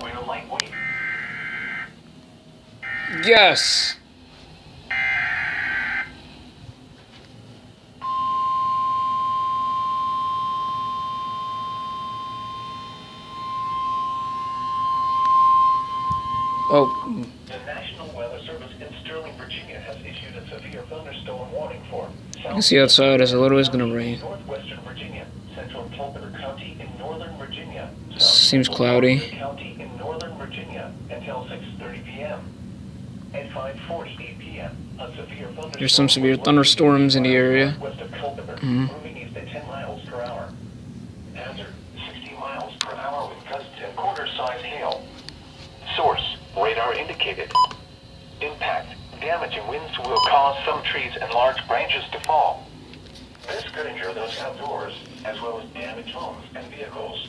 We're lightweight. Yes! Oh. The National Weather Service in Sterling, Virginia has issued a severe thunderstorm warning for You can see outside as it literally is going to rain. northwestern Virginia, central Culpeper County in northern Virginia, Seems cloudy. County in northern Virginia until 6:30 p.m. At 5:48 p.m., a severe thunderstorm. There's some severe thunderstorms in the area. West of Culpeper, moving east at 10 miles per hour. Hazard 60 miles per hour with gusts and quarter-size hail. Source: radar indicated. Impact: damaging winds will cause some trees and large branches to fall. This could injure those outdoors, as well as damage homes and vehicles.